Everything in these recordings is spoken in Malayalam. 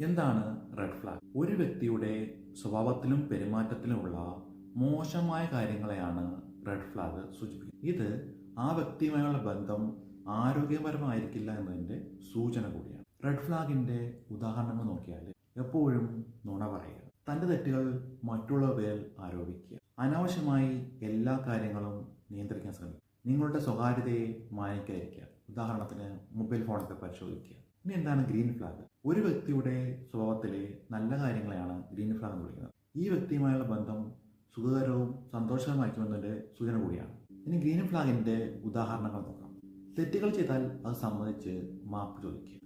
എന്താണ് റെഡ് ഫ്ലാഗ്? ഒരു വ്യക്തിയുടെ സ്വഭാവത്തിലും പെരുമാറ്റത്തിലുമുള്ള മോശമായ കാര്യങ്ങളെയാണ് റെഡ് ഫ്ലാഗ് സൂചിപ്പിക്കുന്നത്. ഇത് ആ വ്യക്തിയുമായുള്ള ബന്ധം ആരോഗ്യപരമായിരിക്കില്ല എന്നതിൻ്റെ സൂചന കൂടിയാണ്. റെഡ് ഫ്ലാഗിൻ്റെ ഉദാഹരണങ്ങൾ നോക്കിയാൽ എപ്പോഴും നുണ പറയുക, തൻ്റെ തെറ്റുകൾ മറ്റുള്ളവരിൽ ആരോപിക്കുക, അനാവശ്യമായി എല്ലാ കാര്യങ്ങളും നിയന്ത്രിക്കാൻ ശ്രമിക്കുക, നിങ്ങളുടെ സ്വകാര്യതയെ മാനിക്കാതിരിക്കുക, ഉദാഹരണത്തിന് മൊബൈൽ ഫോണൊക്കെ പരിശോധിക്കുക. ഇനി എന്താണ് ഗ്രീൻ ഫ്ലാഗ്? ഒരു വ്യക്തിയുടെ സ്വഭാവത്തിലെ നല്ല കാര്യങ്ങളെയാണ് ഗ്രീൻ ഫ്ലാഗ് എന്ന് വിളിക്കുന്നത്. ഈ വ്യക്തിയുമായുള്ള ബന്ധം സുഖകരവും സന്തോഷകരമായിരിക്കുമെന്നതിൻ്റെ സൂചന കൂടിയാണ്. ഇനി ഗ്രീൻ ഫ്ലാഗിൻ്റെ ഉദാഹരണങ്ങൾ നോക്കാം. തെറ്റുകൾ ചെയ്താൽ അത് സമ്മതിച്ച് മാപ്പ് ചോദിക്കുക,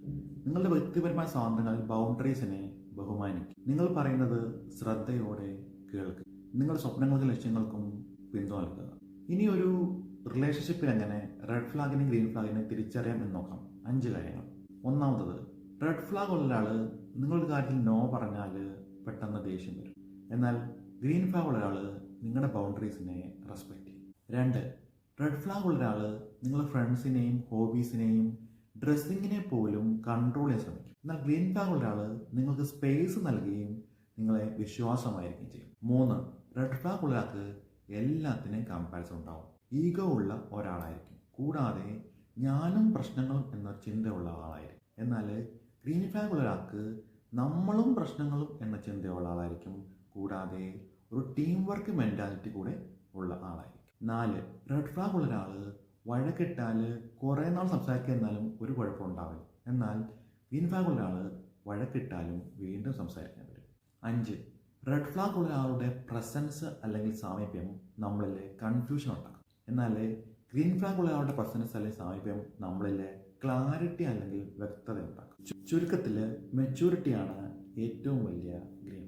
നിങ്ങളുടെ വ്യക്തിപരമായ സ്വാതന്ത്ര്യങ്ങളിൽ ബൗണ്ടറീസിനെ ബഹുമാനിക്കുക, നിങ്ങൾ പറയുന്നത് ശ്രദ്ധയോടെ കേൾക്കുക, നിങ്ങളുടെ സ്വപ്നങ്ങൾക്കും ലക്ഷ്യങ്ങൾക്കും പിന്തുണ നൽകുക. ഇനി ഒരു റിലേഷൻഷിപ്പിൽ എങ്ങനെ റെഡ് ഫ്ലാഗിനെ ഗ്രീൻ ഫ്ലാഗിനെ തിരിച്ചറിയാം എന്ന് നോക്കാം. 5 കാര്യങ്ങൾ. ഒന്നാമത്തത്, റെഡ് ഫ്ലാഗ് ഉള്ള ഒരാൾ നിങ്ങളുടെ കാര്യത്തിൽ നോ പറഞ്ഞാൽ പെട്ടെന്ന് ദേഷ്യം വരും. എന്നാൽ ഗ്രീൻ ഫ്ലാഗ് ഉള്ള ഒരാൾ നിങ്ങളുടെ ബൗണ്ടറീസിനെ റെസ്പെക്ട് ചെയ്യും. 2, റെഡ് ഫ്ലാഗ് ഉള്ള ഒരാൾ നിങ്ങളുടെ ഫ്രണ്ട്സിനെയും ഹോബീസിനെയും ഡ്രസ്സിങ്ങിനെ പോലും കൺട്രോൾ ചെയ്യാൻ ശ്രമിക്കും. എന്നാൽ ഗ്രീൻ ഫ്ലാഗ് ഉള്ള ഒരാൾ നിങ്ങൾക്ക് സ്പേസ് നൽകുകയും നിങ്ങളെ വിശ്വാസമായിരിക്കുകയും ചെയ്യും. 3, റെഡ് ഫ്ലാഗ് ഉള്ള ഒരാൾക്ക് എല്ലാത്തിനും കമ്പാരിസൺ ഉണ്ടാവും. ഈഗോ ഉള്ള ഒരാളായിരിക്കും, കൂടാതെ ഞാനും പ്രശ്നങ്ങളും എന്ന ചിന്തയുള്ള ആളായിരിക്കും. എന്നാൽ ഗ്രീൻ ഫ്ലാഗ് ഉള്ള ഒരാൾക്ക് നമ്മളും പ്രശ്നങ്ങളും എന്ന ചിന്തയുള്ള ആളായിരിക്കും, കൂടാതെ ഒരു ടീം വർക്ക് മെൻറ്റാലിറ്റി കൂടെ ഉള്ള ആളായിരിക്കും. 4, റെഡ് ഫ്ലാഗ് ഉള്ള ഒരാൾ വഴക്കിട്ടാൽ കുറേ നാൾ സംസാരിക്കുന്നാലും ഒരു കുഴപ്പമുണ്ടാവില്ല. എന്നാൽ ഗ്രീൻ ഫ്ലാഗ് ഉള്ള ഒരാൾ വഴക്കിട്ടാലും വീണ്ടും സംസാരിക്കാൻ വരും. 5, റെഡ് ഫ്ലാഗ് ഉള്ള ഒരാളുടെ പ്രസൻസ് അല്ലെങ്കിൽ സാമീപ്യം നമ്മളിൽ കൺഫ്യൂഷൻ ഉണ്ടാക്കും. എന്നാൽ ഗ്രീൻ ഫ്ലാഗ് ഉള്ള ഒരാളുടെ പ്രസൻസ് അല്ലെങ്കിൽ സാമീപ്യം നമ്മളിൽ ക്ലാരിറ്റി അല്ലെങ്കിൽ വ്യക്തത ഉണ്ടാക്കും. ചുരുക്കത്തിൽ മെച്യൂരിറ്റിയാണ് ഏറ്റവും വലിയ ഗ്രീൻ